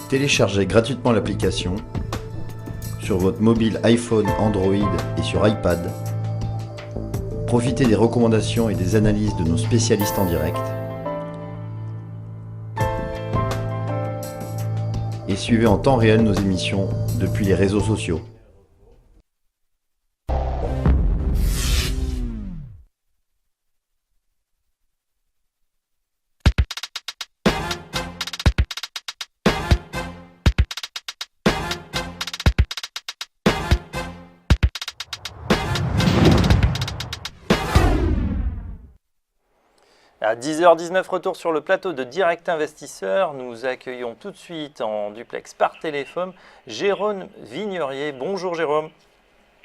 Téléchargez gratuitement l'application sur votre mobile iPhone, Android et sur iPad. Profitez des recommandations et des analyses de nos spécialistes en direct. Et suivez en temps réel nos émissions depuis les réseaux sociaux. À 10h19, retour sur le plateau de Direct Investisseur. Nous accueillons tout de suite en duplex par téléphone Jérôme Vignerier. Bonjour Jérôme.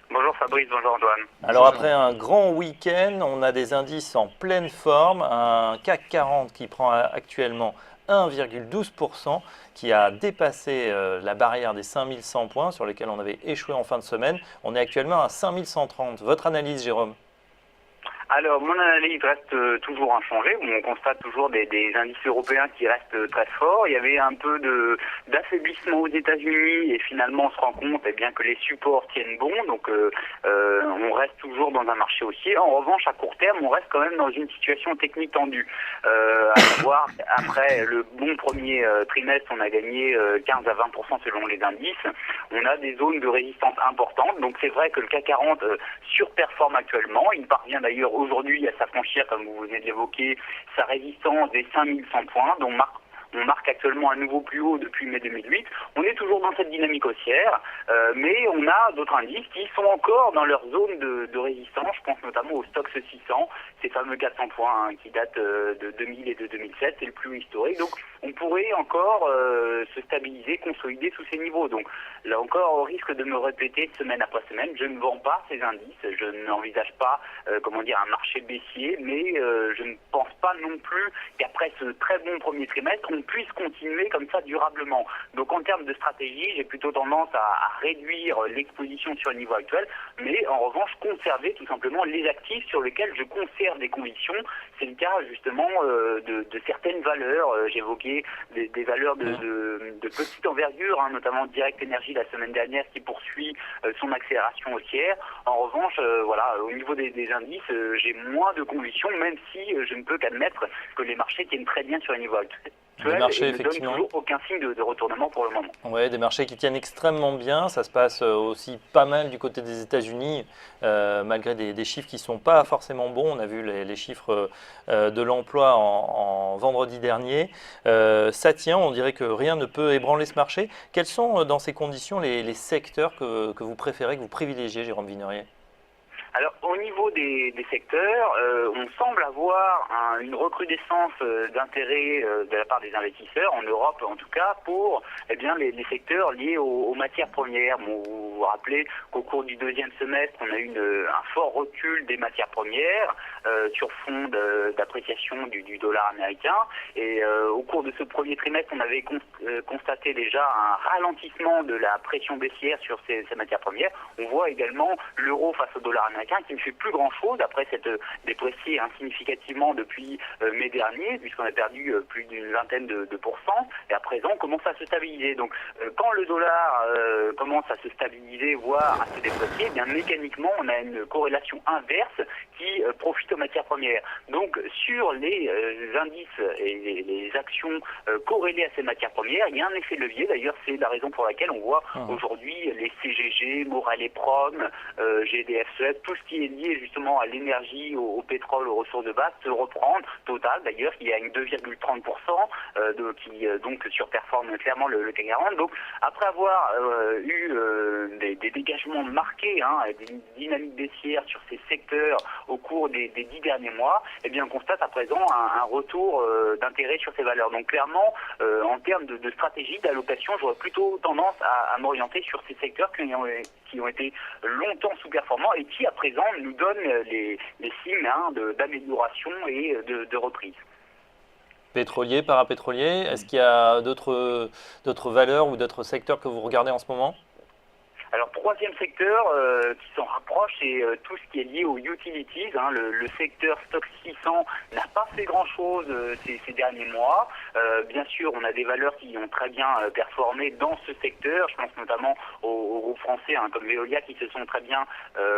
Bonjour Fabrice, bonjour Antoine. Alors après un grand week-end, on a des indices en pleine forme. Un CAC 40 qui prend actuellement 1,12%, qui a dépassé la barrière des 5100 points sur lesquels on avait échoué en fin de semaine. On est actuellement à 5130. Votre analyse Jérôme? Alors, mon analyse reste toujours inchangée. On constate toujours des indices européens qui restent très forts. Il y avait un peu d'affaiblissement aux États-Unis et finalement on se rend compte bien que les supports tiennent bon. Donc, on reste toujours dans un marché haussier. En revanche, à court terme, on reste quand même dans une situation technique tendue. À savoir, après le bon premier trimestre, on a gagné 15 à 20% selon les indices. On a des zones de résistance importantes. Donc, c'est vrai que le CAC 40 surperforme actuellement. Il parvient d'ailleurs aujourd'hui à s'affranchir, comme vous venez de l'évoquer, sa résistance des 5100 points, dont on marque actuellement un nouveau plus haut depuis mai 2008. On est toujours dans cette dynamique haussière, mais on a d'autres indices qui sont encore dans leur zone de résistance. Je pense notamment au Stoxx 600, ces fameux 400 points qui datent de 2000 et de 2007, c'est le plus haut historique. Donc on pourrait encore se stabiliser, consolider sous ces niveaux. Donc là encore, au risque de me répéter semaine après semaine, je ne vends pas ces indices, je n'envisage pas un marché baissier, mais je ne pense pas non plus qu'après ce très bon premier trimestre, on puisse continuer comme ça durablement. Donc en termes de stratégie, j'ai plutôt tendance à réduire l'exposition sur le niveau actuel, mais en revanche conserver tout simplement les actifs sur lesquels je conserve des convictions. C'est le cas justement de certaines valeurs. J'évoquais des valeurs de petite envergure, notamment Direct Energy la semaine dernière qui poursuit son accélération haussière. En revanche, au niveau des indices, j'ai moins de convictions, même si je ne peux qu'admettre que les marchés tiennent très bien sur les niveaux actuels. Des marchés, et ne donnent toujours aucun signe de retournement pour le moment. Oui, des marchés qui tiennent extrêmement bien. Ça se passe aussi pas mal du côté des États-Unis, malgré des chiffres qui ne sont pas forcément bons. On a vu les chiffres de l'emploi en vendredi dernier. Ça tient, on dirait que rien ne peut ébranler ce marché. Quels sont dans ces conditions les secteurs que vous préférez, que vous privilégiez, Jérôme Vignerier? Alors, au niveau des secteurs, on semble avoir une recrudescence d'intérêt de la part des investisseurs, en Europe en tout cas, pour les secteurs liés aux matières premières. Bon, vous vous rappelez qu'au cours du deuxième semestre, on a eu un fort recul des matières premières sur fond d'appréciation du dollar américain. Et au cours de ce premier trimestre, on avait constaté déjà un ralentissement de la pression baissière sur ces matières premières. On voit également l'euro face au dollar américain qui ne fait plus grand-chose après s'être déprécié significativement depuis mai dernier, puisqu'on a perdu plus d'une vingtaine de pourcents, et à présent on commence à se stabiliser. Donc quand le dollar commence à se stabiliser, voire à se déprécier, mécaniquement on a une corrélation inverse qui profite aux matières premières. Donc sur les indices et les actions corrélées à ces matières premières, il y a un effet levier. D'ailleurs, c'est la raison pour laquelle on voit aujourd'hui les CGG, Morel et Prom, GDF Suez, tout ce qui est lié justement à l'énergie, au pétrole, aux ressources de base, se reprendre. Total, d'ailleurs, qui a une 2,30%, qui donc surperforme clairement le CAC 40. Donc, après avoir eu des dégagements marqués, des dynamiques baissières sur ces secteurs au cours des 10 derniers mois, on constate à présent un retour d'intérêt sur ces valeurs. Donc, clairement, en termes de stratégie, d'allocation, j'aurais plutôt tendance à m'orienter sur ces secteurs qui ont été longtemps sous-performants et qui, à présent, nous donnent les signes d'amélioration et de reprise. Pétrolier, parapétrolier, est-ce qu'il y a d'autres valeurs ou d'autres secteurs que vous regardez en ce moment? Alors, troisième secteur qui s'en rapproche, c'est tout ce qui est lié aux utilities. Le secteur Stoxx 600 n'a pas fait grand-chose ces derniers mois. Bien sûr, on a des valeurs qui ont très bien performé dans ce secteur. Je pense notamment aux groupes français comme Veolia qui se sont très bien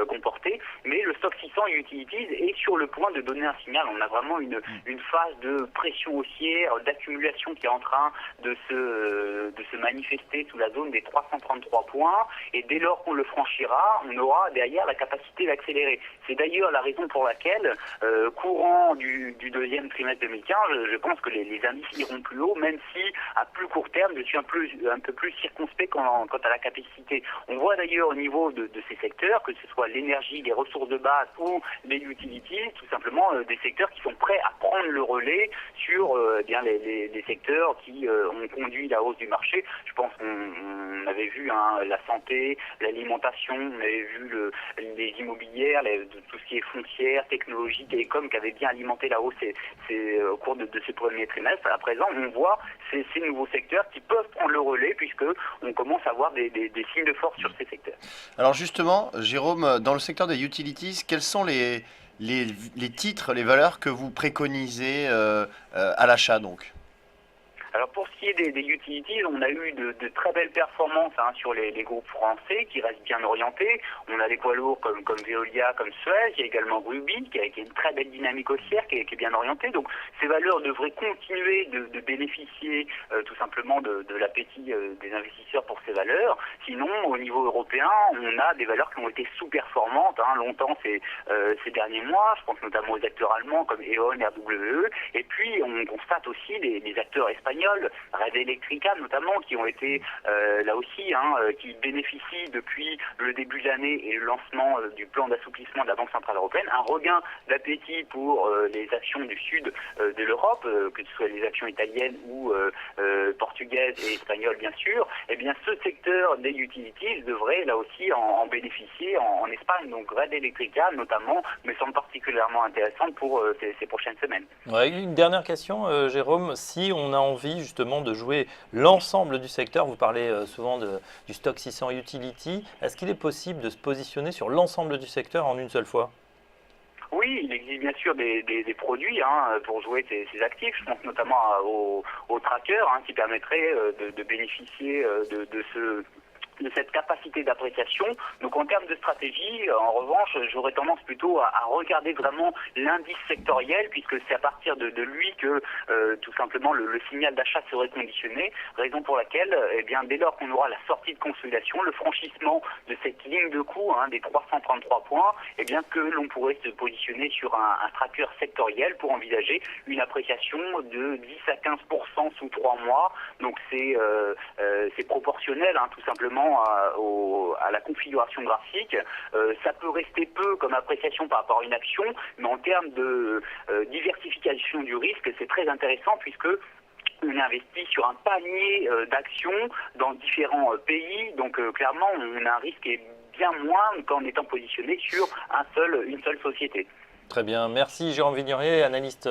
comportés. Mais le Stoxx 600 Utilities est sur le point de donner un signal. On a vraiment une phase de pression haussière, d'accumulation qui est en train de se manifester sous la zone des 333 points. Et dès lors qu'on le franchira, on aura derrière la capacité d'accélérer. C'est d'ailleurs la raison pour laquelle, courant du deuxième trimestre 2015, je pense que les indices iront plus haut, même si à plus court terme, je suis un peu plus circonspect quant à la capacité. On voit d'ailleurs au niveau de ces secteurs, que ce soit l'énergie, les ressources de base ou les utilities, tout simplement des secteurs qui sont prêts à prendre le relais sur les secteurs qui ont conduit la hausse du marché. Je pense qu'on avait vu la santé, l'alimentation, on avait vu les immobilières, tout ce qui est foncière, technologie, télécom, qui avait bien alimenté la hausse au cours de ce premier trimestre. À présent, on voit ces nouveaux secteurs qui peuvent prendre le relais puisque on commence à voir des signes de force sur ces secteurs. Alors justement, Jérôme, dans le secteur des utilities, quels sont les titres, les valeurs que vous préconisez à l'achat donc? Alors pour ce qui est des utilities, on a eu de très belles performances sur les groupes français qui restent bien orientés. On a des poids lourds comme Veolia, comme Suez, il y a également Rubis qui a une très belle dynamique haussière qui est bien orientée. Donc ces valeurs devraient continuer de bénéficier tout simplement de l'appétit des investisseurs pour ces valeurs. Sinon, au niveau européen, on a des valeurs qui ont été sous-performantes longtemps ces derniers mois. Je pense notamment aux acteurs allemands comme E.ON, RWE. Et puis on constate aussi les acteurs espagnols, Red Eléctrica notamment, qui ont été là aussi, qui bénéficient depuis le début de l'année et le lancement du plan d'assouplissement de la Banque Centrale Européenne, un regain d'appétit pour les actions du sud de l'Europe, que ce soit les actions italiennes ou portugaises et espagnoles bien sûr. Eh bien ce secteur des utilities devrait là aussi en bénéficier en Espagne. Donc Red Eléctrica notamment me semble particulièrement intéressante pour ces prochaines semaines. Ouais, une dernière question, Jérôme. Si on a envie justement de jouer l'ensemble du secteur, vous parlez souvent du Stoxx 600 Utility, est-ce qu'il est possible de se positionner sur l'ensemble du secteur en une seule fois? Oui, il existe bien sûr des produits pour jouer ces actifs. Je pense notamment aux trackers qui permettraient de bénéficier de cette capacité d'appréciation. Donc en termes de stratégie, en revanche, j'aurais tendance plutôt à regarder vraiment l'indice sectoriel, puisque c'est à partir de lui que tout simplement le signal d'achat serait conditionné, raison pour laquelle, dès lors qu'on aura la sortie de consolidation, le franchissement de cette ligne de coût des 333 points, que l'on pourrait se positionner sur un tracker sectoriel pour envisager une appréciation de 10 à 15% sous 3 mois. Donc c'est proportionnel tout simplement à la configuration graphique. Ça peut rester peu comme appréciation par rapport à une action, mais en termes de diversification du risque, c'est très intéressant puisque on investit sur un panier d'actions dans différents pays. Donc clairement, on a un risque qui est bien moindre qu'en étant positionné sur une seule société. Très bien, merci Jérôme Vignorier, analyste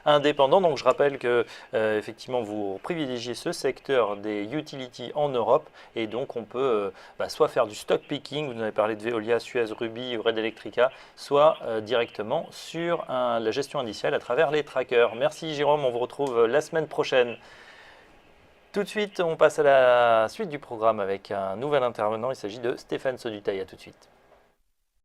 indépendant. Donc je rappelle que effectivement vous privilégiez ce secteur des utilities en Europe et donc on peut soit faire du stock picking, vous nous avez parlé de Veolia, Suez, Rubis, Red Eléctrica, soit directement sur la gestion indicielle à travers les trackers. Merci Jérôme, on vous retrouve la semaine prochaine. Tout de suite, on passe à la suite du programme avec un nouvel intervenant, il s'agit de Stéphane Sodutaï. À tout de suite.